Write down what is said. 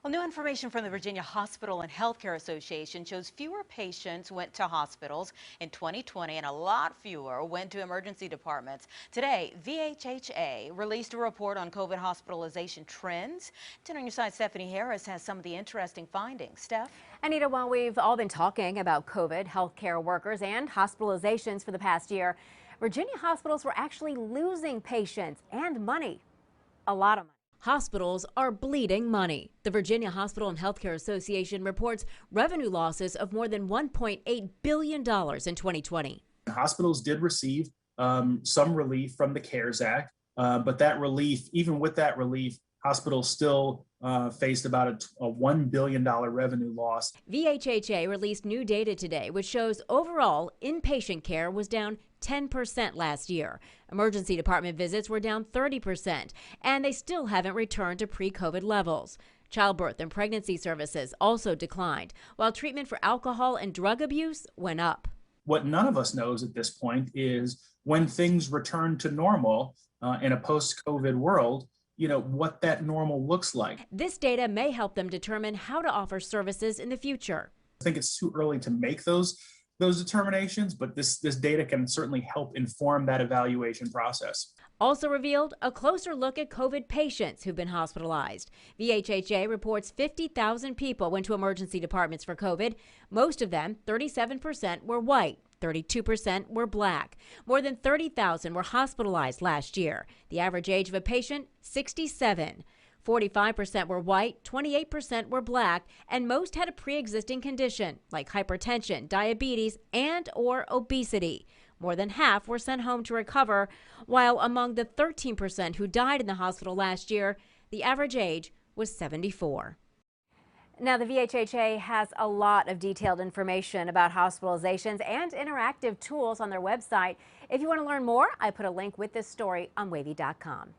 Well, new information from the Virginia Hospital and Healthcare Association shows fewer patients went to hospitals in 2020 and a lot fewer went to emergency departments. Today, VHHA released a report on COVID hospitalization trends. 10 on your side, Stephanie Harris has some of the interesting findings. Steph? Anita, while we've all been talking about COVID, healthcare workers, and hospitalizations for the past year, Virginia hospitals were actually losing patients and money. A lot of money. Hospitals are bleeding money. The Virginia Hospital and Healthcare Association reports revenue losses of more than $1.8 billion in 2020. Hospitals did receive some relief from the CARES Act, but that relief, even with that relief, hospitals still faced about a $1 billion revenue loss. VHHA released new data today, which shows overall inpatient care was down 10% last year. Emergency department visits were down 30%, and they still haven't returned to pre-COVID levels. Childbirth and pregnancy services also declined, while treatment for alcohol and drug abuse went up. What none of us knows at this point is when things return to normal in a post-COVID world, what that normal looks like. This data may help them determine how to offer services in the future. I think it's too early to make those determinations, but this data can certainly help inform that evaluation process. Also revealed, a closer look at COVID patients who've been hospitalized. VHHA reports 50,000 people went to emergency departments for COVID. Most of them, 37%, were white. 32% were black. More than 30,000 were hospitalized last year. The average age of a patient, 67. 45% were white, 28% were black, and most had a pre-existing condition like hypertension, diabetes, and/or obesity. More than half were sent home to recover, while among the 13% who died in the hospital last year, the average age was 74. Now, the VHHA has a lot of detailed information about hospitalizations and interactive tools on their website. If you want to learn more, I put a link with this story on WAVY.com.